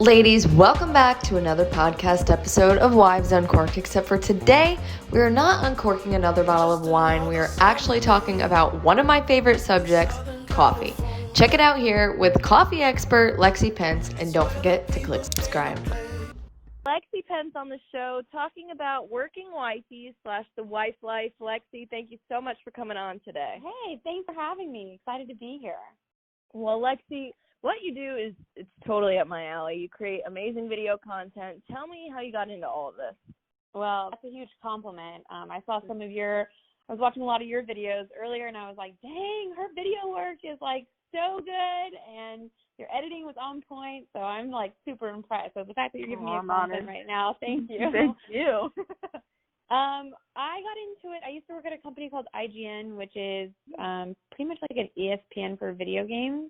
Ladies, welcome back to another podcast episode of Wives Uncorked, except for today, we are not uncorking another bottle of wine. We are actually talking about one of my favorite subjects, coffee. Check it out here with coffee expert Lexi Pence, and don't forget to click subscribe. Lexi Pence on the show talking about working wifey / the wife life. Lexi, thank you so much for coming on today. Hey, thanks for having me. Excited to be here. Well, Lexi, what you do is it's totally up my alley. You create amazing video content. Tell me how you got into all of this. Well, that's a huge compliment. I was watching a lot of your videos earlier, and I was like, dang, her video work is like so good, and your editing was on point, so I'm like super impressed. So the fact that you're giving me a compliment right now, thank you. Thank you. I got into it. I used to work at a company called IGN, which is pretty much like an ESPN for video games.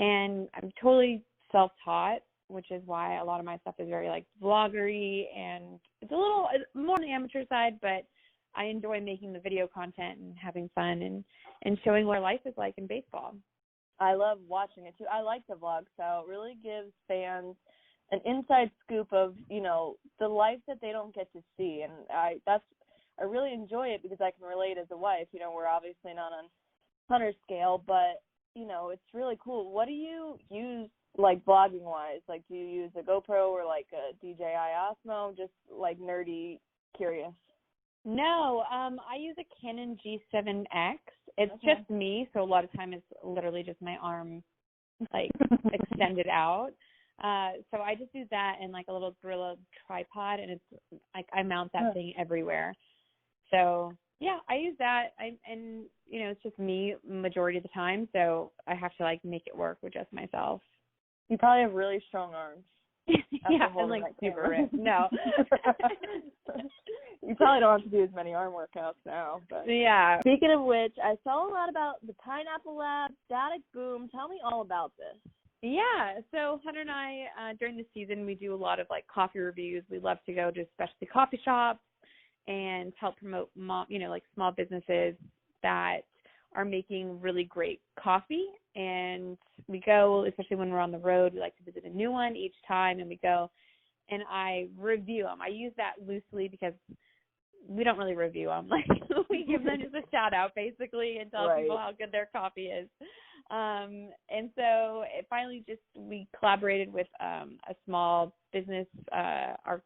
And I'm totally self-taught, which is why a lot of my stuff is very like vloggery, and it's a little more on the amateur side, but I enjoy making the video content and having fun and showing what life is like in baseball. I love watching it too. I like to vlog, so it really gives fans an inside scoop of, the life that they don't get to see. And I really enjoy it because I can relate as a wife. We're obviously not on Hunter's scale, but it's really cool. What do you use, like, vlogging-wise? Like, do you use a GoPro or, like, a DJI Osmo? Just, like, nerdy, curious. No, I use a Canon G7X. It's just me, so a lot of time it's literally just my arm, like, extended out. So I just use that and, like, a little Gorilla tripod, and it's, like, I mount that thing everywhere. So yeah, I use that, and it's just me majority of the time, so I have to, like, make it work with just myself. You probably have really strong arms. Yeah, and, like, super ripped. No. You probably don't have to do as many arm workouts now. But yeah. Speaking of which, I saw a lot about the Pineapple Lab, Static Boom. Tell me all about this. Yeah, so Hunter and I, during the season, we do a lot of, like, coffee reviews. We love to go to specialty coffee shops and help promote, small businesses that are making really great coffee. And we go, especially when we're on the road, we like to visit a new one each time, and we go and I review them. I use that loosely because we don't really review them. Like, we give them just a shout out basically and tell people how good their coffee is. And so we collaborated with a small business, our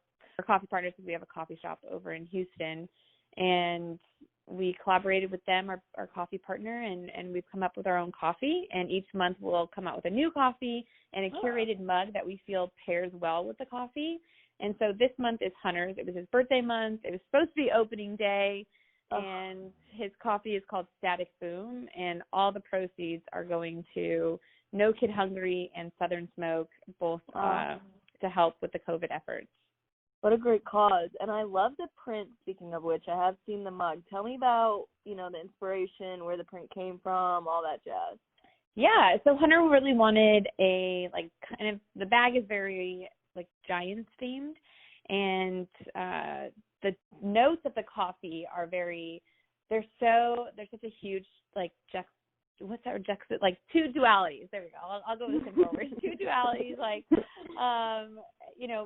coffee partners, because we have a coffee shop over in Houston, and we collaborated with them, our coffee partner, and we've come up with our own coffee, and each month we'll come out with a new coffee and a curated mug that we feel pairs well with the coffee. And so this month is Hunter's. It was his birthday month. It was supposed to be opening day, and his coffee is called Static Boom, and all the proceeds are going to No Kid Hungry and Southern Smoke, both to help with the COVID efforts. What a great cause. And I love the print, speaking of which. I have seen the mug. Tell me about, the inspiration, where the print came from, all that jazz. Yeah, so Hunter really wanted the bag is very, like, Giants themed, and the notes of the coffee are they're such a huge, like, two dualities. There we go. I'll go with simple words. Two dualities, like,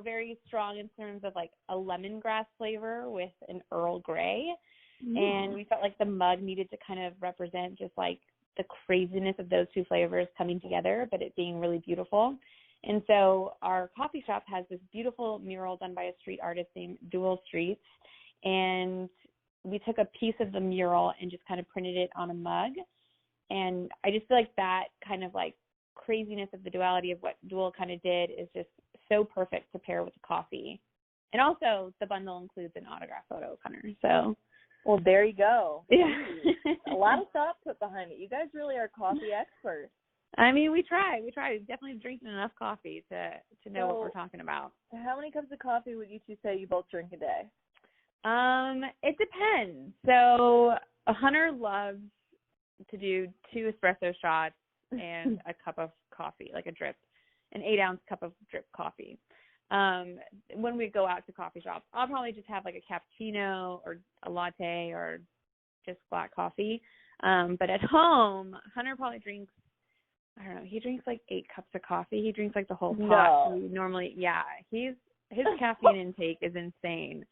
very strong in terms of, like, a lemongrass flavor with an Earl Grey. And we felt like the mug needed to kind of represent just, like, the craziness of those two flavors coming together, but it being really beautiful. And so our coffee shop has this beautiful mural done by a street artist named Dual Streets, and we took a piece of the mural and just kind of printed it on a mug. And I just feel like that kind of, like, craziness of the duality of what Dual kind of did is just so perfect to pair with the coffee. And also the bundle includes an autograph photo of Hunter. So, well, there you go. Yeah. A lot of thought put behind it. You guys really are coffee experts. I mean, we try. We definitely drinking enough coffee to know what we're talking about. How many cups of coffee would you two say you both drink a day? It depends. So Hunter loves to do 2 espresso shots and a cup of coffee, like a drip, an 8-ounce cup of drip coffee. When we go out to coffee shops, I'll probably just have, like, a cappuccino or a latte or just black coffee. But at home, Hunter probably drinks I don't know, he drinks like 8 cups of coffee. He drinks like the whole pot. No. Normally, his caffeine intake is insane.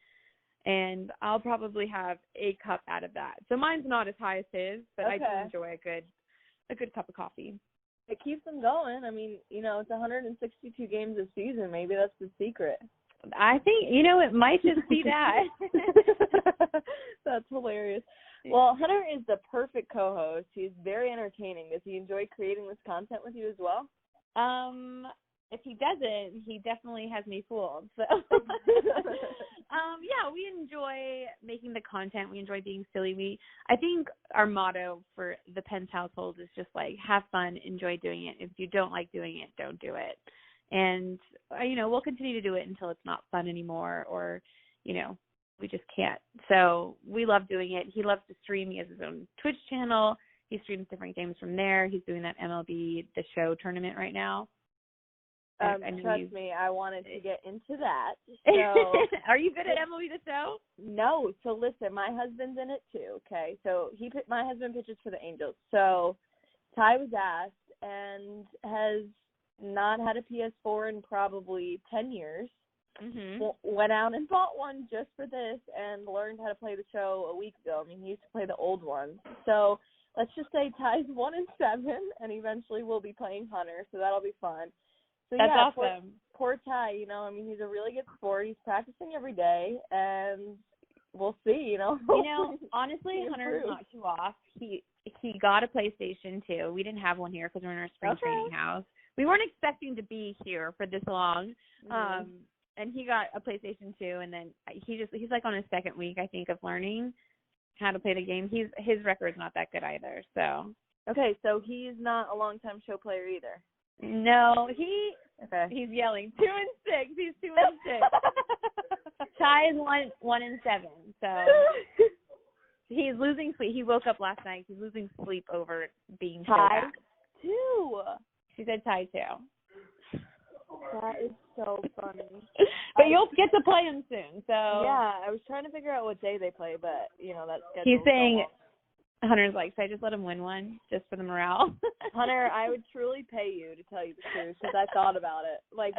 And I'll probably have a cup out of that. So mine's not as high as his, but I do enjoy a good cup of coffee. It keeps them going. I mean, it's 162 games a season. Maybe that's the secret. I think, it might just be that. That's hilarious. Well, Hunter is the perfect co-host. He's very entertaining. Does he enjoy creating this content with you as well? If he doesn't, he definitely has me fooled. So, we enjoy making the content. We enjoy being silly. I think our motto for the Pence household is just like, have fun, enjoy doing it. If you don't like doing it, don't do it. And, we'll continue to do it until it's not fun anymore or, we just can't. So we love doing it. He loves to stream. He has his own Twitch channel. He streams different games from there. He's doing that MLB The Show tournament right now. Trust me, I wanted to get into that. So are you good at MLB The Show? No. So listen, my husband's in it too. Okay, so my husband pitches for the Angels. So Ty was asked and has not had a PS4 in probably 10 years. Mm-hmm. Went out and bought one just for this and learned how to play the show a week ago. I mean, he used to play the old one. So let's just say Ty's 1-7, and eventually we'll be playing Hunter, so that'll be fun. So that's awesome. Poor Ty, he's a really good sport. He's practicing every day, and we'll see, honestly, Hunter's not too off. He got a PlayStation 2. We didn't have one here because we're in our spring training house. We weren't expecting to be here for this long. Mm-hmm. And he got a PlayStation 2, and then he's like on his second week, I think, of learning how to play the game. His record's not that good either. So okay, so he's not a long-time show player either. No, he's yelling 2-6. He's 2-6. Ty is 1-7. So he's losing sleep. He woke up last night. He's losing sleep over being so bad. Too. She said Ty too. That is so funny. But you'll get to play him soon. So yeah, I was trying to figure out what day they play, but that's scheduled. He's saying. Hunter's like, should I just let him win one just for the morale? Hunter, I would truly pay you to tell you the truth because I thought about it. Like,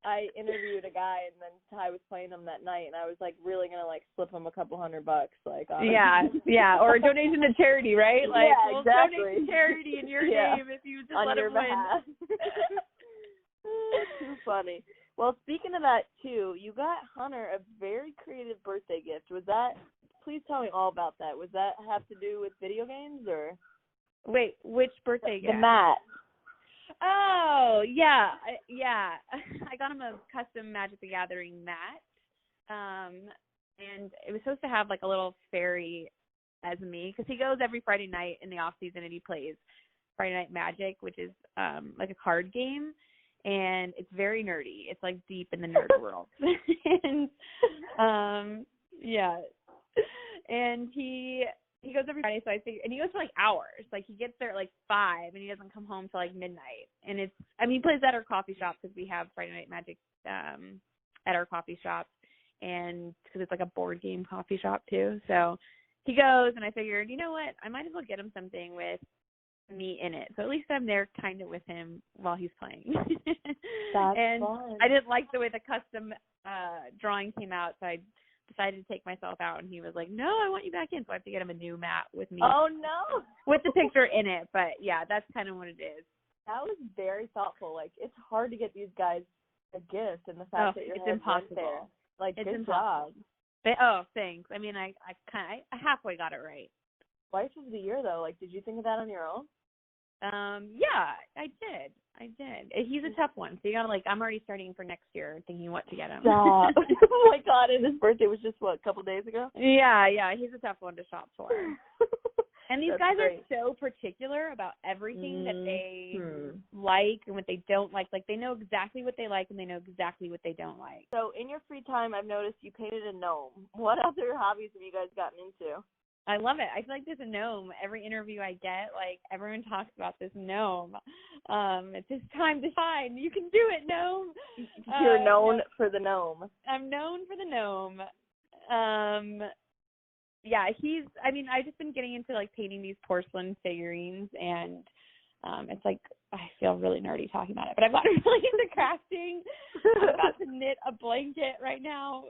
I interviewed a guy and then Ty was playing him that night, and I was like, really gonna slip him a couple $100, like. Honestly. Yeah, or a donation to charity, right? Like, yeah, exactly. We'll donate to charity in your name if you just on let him behalf. win. Too funny. Well, speaking of that too, you got Hunter a very creative birthday gift. Was that? Please tell me all about that. Was that have to do with video games or? Wait, which birthday gift? The mat. Oh, yeah. I got him a custom Magic the Gathering mat. And it was supposed to have a little fairy as me because he goes every Friday night in the off season and he plays Friday Night Magic, which is like a card game. And it's very nerdy. It's deep in the nerd world. And yeah. And he goes every Friday, so I figure, and he goes for hours. He gets there at 5, and he doesn't come home till midnight. And he plays at our coffee shop because we have Friday Night Magic at our coffee shop, and because it's a board game coffee shop too. So he goes, and I figured, you know what, I might as well get him something with me in it. So at least I'm there kind of with him while he's playing. That's and fun. I didn't like the way the custom drawing came out, so I decided to take myself out, and he was like, no, I want you back in. So I have to get him a new mat with me. Oh, no. With the picture in it. But, yeah, that's kind of what it is. That was very thoughtful. It's hard to get these guys a gift, and the fact that it's impossible. There. It's good impossible. job. Thanks. I mean, I halfway got it right. Wife of the Year, though, did you think of that on your own? Yeah, I did. He's a tough one. So you gotta I'm already starting for next year thinking what to get him. Stop. Oh my God, and his birthday was just a couple days ago? Yeah, he's a tough one to shop for. And these guys great. are so particular about everything that they like and what they don't like. They know exactly what they like and they know exactly what they don't like. So in your free time, I've noticed you painted a gnome. What other hobbies have you guys gotten into? I love it. I feel like there's a gnome. Every interview I get, everyone talks about this gnome. It's his time to shine. You can do it, gnome. You're known for the gnome. I'm known for the gnome. Yeah, I've just been getting into painting these porcelain figurines, and It's like, I feel really nerdy talking about it, but I've gotten really into crafting. I'm about to knit a blanket right now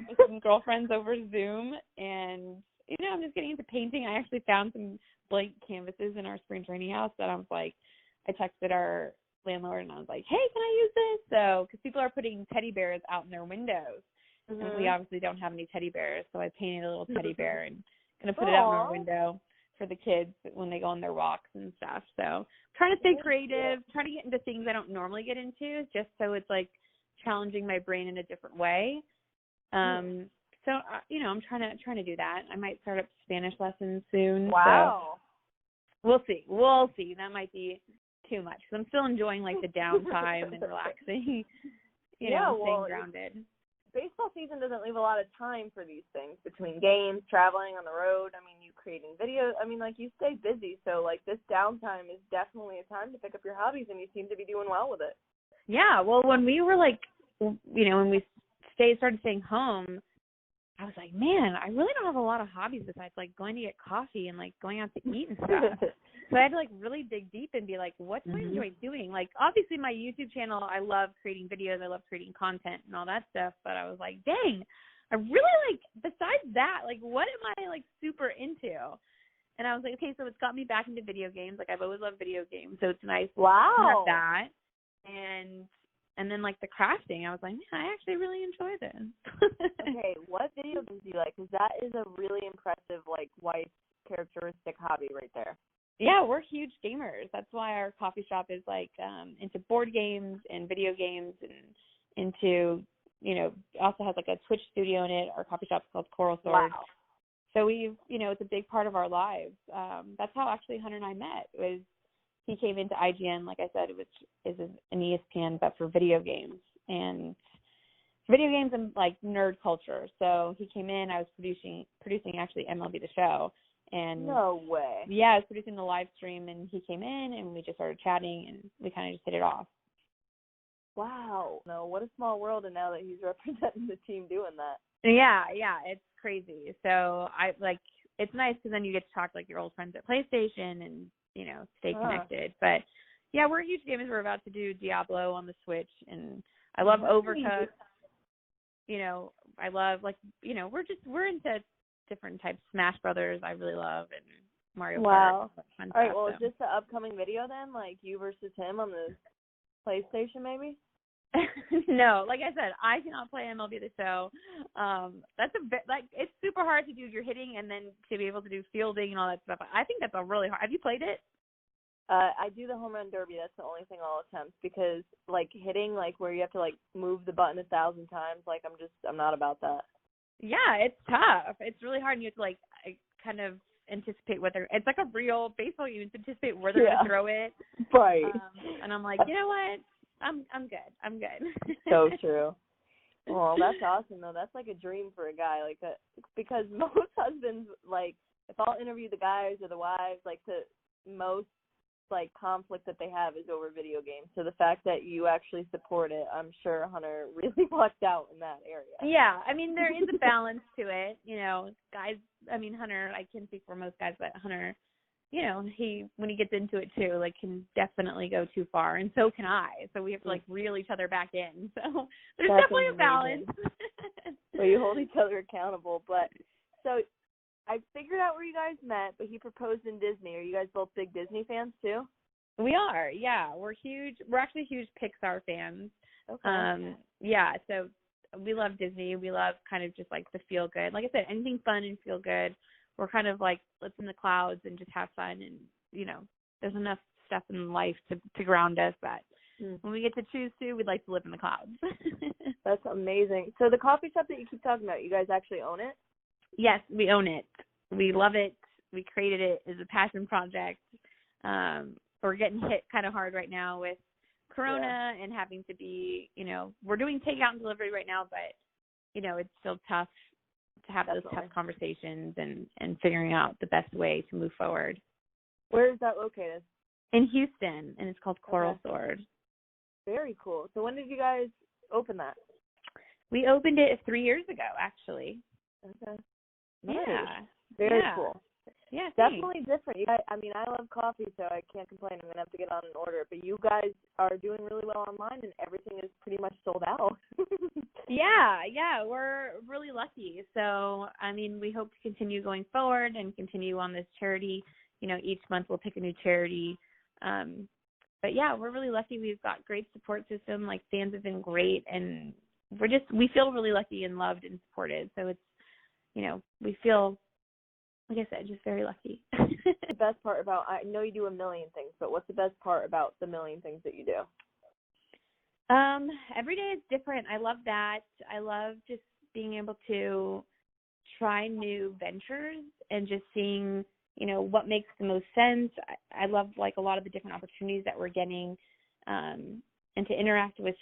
with some girlfriends over Zoom, and I'm just getting into painting. I actually found some blank canvases in our spring training house that I was like, I texted our landlord and I was like, hey, can I use this? So, because people are putting teddy bears out in their windows, and we obviously don't have any teddy bears, so I painted a little teddy bear and going to put it out in our window for the kids when they go on their walks and stuff. So trying to stay creative, trying to get into things I don't normally get into, just so it's like challenging my brain in a different way. So I'm trying to do that. I might start up Spanish lessons soon. Wow. So we'll see. That might be too much because I'm still enjoying like the downtime and relaxing. Staying grounded. Baseball season doesn't leave a lot of time for these things between games, traveling on the road. I mean, you creating videos. I mean, like, you stay busy. So, like, this downtime is definitely a time to pick up your hobbies, and you seem to be doing well with it. Yeah. Well, when we were like, when we started staying home, I was like, man, I really don't have a lot of hobbies besides like going to get coffee and like going out to eat and stuff. So I had to like really dig deep and be like, what do I enjoy doing? Like, obviously my YouTube channel, I love creating videos. I love creating content and all that stuff. But I was like, dang, I really like, besides that, like, what am I like super into? And I was like, okay, so it's got me back into video games. Like, I've always loved video games. So it's nice to have that. And then, like, the crafting, I was like, man, I actually really enjoy this. Okay, what video games do you like? Because that is a really impressive, like, wife characteristic hobby right there. Yeah, we're huge gamers. That's why our coffee shop is, like, into board games and video games and into, also has, like, a Twitch studio in it. Our coffee shop's called Coral Sword. Wow. So we've, it's a big part of our lives. That's how actually Hunter and I met. He came into IGN, like I said, which is an ESPN, but for video games and like nerd culture. So he came in. I was producing actually MLB The Show, and no way. Yeah, I was producing the live stream, and he came in, and we just started chatting, and we kind of just hit it off. Wow. No, what a small world, and now that he's representing the team doing that. Yeah, it's crazy. So it's nice because then you get to talk to like your old friends at PlayStation and stay connected. But yeah, we're huge gamers. We're about to do Diablo on the Switch, and I love Overcooked. I love we're into different types. Smash Brothers, I really love, and Mario Kart. Wow. All right. Well, is this the upcoming video then? Like you versus him on the PlayStation, maybe? No, like I said, I cannot play MLB The Show. That's it's super hard to do your hitting and then to be able to do fielding and all that stuff. I think that's a really hard. Have you played it? I do the home run derby. That's the only thing I'll attempt because like hitting, like where you have to like move the button 1,000 times, like I'm not about that. Yeah, it's tough. It's really hard, and you have to like kind of anticipate it's like a real baseball. You anticipate where they're going to throw it. Right. And I'm like, you know what? I'm good. So true. Well, that's awesome though. That's like a dream for a guy like that because most husbands, like if I'll interview the guys or the wives, like the most like conflict that they have is over video games. So the fact that you actually support it, I'm sure Hunter really lucked out in that area. Yeah, I mean there is a balance to it, guys. I mean Hunter, I can speak for most guys, but Hunter, he when he gets into it too, like can definitely go too far, and so can I. So we have to like reel each other back in. So there's definitely a balance. So you hold each other accountable. But so I figured out where you guys met, but he proposed in Disney. Are you guys both big Disney fans too? We are, yeah. We're huge. We're actually huge Pixar fans. Okay. Yeah. So we love Disney. We love kind of just like the feel good. Like I said, anything fun and feel good. We're kind of like, let's in the clouds and just have fun. And, there's enough stuff in life to ground us that when we get to choose to, we'd like to live in the clouds. That's amazing. So the coffee shop that you keep talking about, you guys actually own it? Yes, we own it. We love it. We created it as a passion project. We're getting hit kind of hard right now with Corona and having to be, we're doing takeout and delivery right now, but, it's still tough to have those tough conversations and figuring out the best way to move forward. Where is that located? In Houston, and it's called Coral Sword. Very cool. So when did you guys open that? We opened it 3 years ago, actually. Okay. Nice. Yeah. Very cool. Yeah, definitely different. I mean, I love coffee, so I can't complain. I'm going to have to get on an order. But you guys are doing really well online, and everything is pretty much sold out. Yeah, we're really lucky. So, I mean, we hope to continue going forward and continue on this charity. You know, each month we'll pick a new charity. But yeah, we're really lucky. We've got great support system. Like, fans have been great, and we feel really lucky and loved and supported. So it's, you know, we feel, like I said, just very lucky. The best part about, I know you do a million things, but what's the best part about the million things that you do? Every day is different. I love that. I love just being able to try new ventures and just seeing, you know, what makes the most sense. I love, like, a lot of the different opportunities that we're getting, and to interact with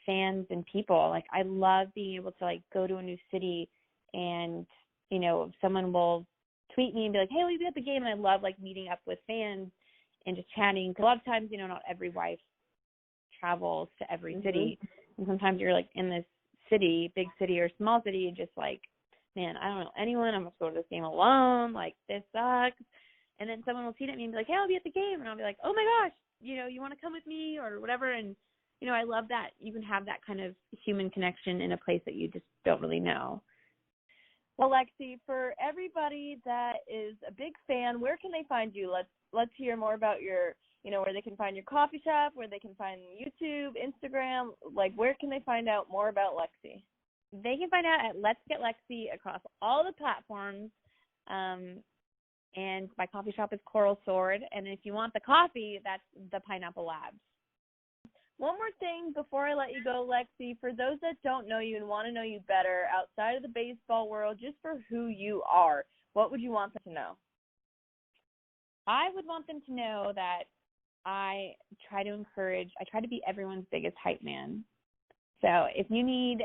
fans and people. Like, I love being able to, like, go to a new city and, you know, someone will tweet me and be like, hey, will you be at the game? And I love, like, meeting up with fans and just chatting. Because a lot of times, you know, not every wife travels to every city. And sometimes you're, like, in this city, big city or small city, and just like, man, I don't know anyone. I'm going to go to this game alone. Like, this sucks. And then someone will tweet at me and be like, hey, I'll be at the game. And I'll be like, oh, my gosh, you know, you want to come with me or whatever. And, you know, I love that you can have that kind of human connection in a place that you just don't really know. Well, Lexi, for everybody that is a big fan, where can they find you? Let's hear more about your, you know, where they can find your coffee shop, where they can find YouTube, Instagram. Like, where can they find out more about Lexi? They can find out at Let's Get Lexi across all the platforms. And my coffee shop is Coral Sword. And if you want the coffee, that's the Pineapple Labs. One more thing before I let you go, Lexi, for those that don't know you and want to know you better outside of the baseball world, just for who you are, what would you want them to know? I would want them to know that I try to be everyone's biggest hype man. So if you need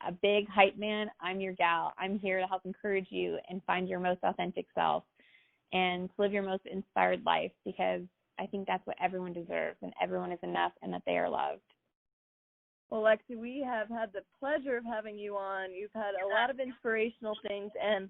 a big hype man, I'm your gal. I'm here to help encourage you and find your most authentic self and to live your most inspired life, because I think that's what everyone deserves, and everyone is enough and that they are loved. Well, Lexi, we have had the pleasure of having you on. You've had a lot of inspirational things, and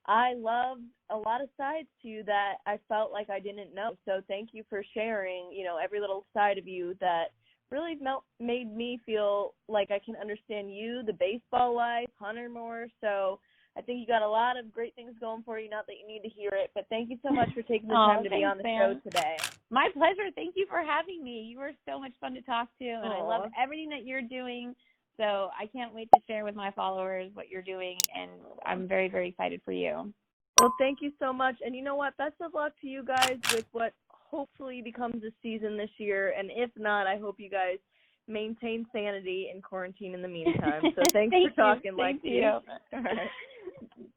I love a lot of sides to you that I felt like I didn't know. So thank you for sharing, you know, every little side of you that really made me feel like I can understand you, the baseball life, Hunter more. So I think you got a lot of great things going for you, not that you need to hear it, but thank you so much for taking the time to be on the show today. My pleasure. Thank you for having me. You were so much fun to talk to, and I love everything that you're doing. So I can't wait to share with my followers what you're doing, and I'm very, very excited for you. Well, thank you so much. And you know what? Best of luck to you guys with what hopefully becomes a season this year. And if not, I hope you guys maintain sanity in quarantine in the meantime. So thanks for talking, Lexi. Thank you. All right.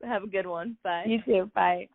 Have a good one. Bye. You too. Bye.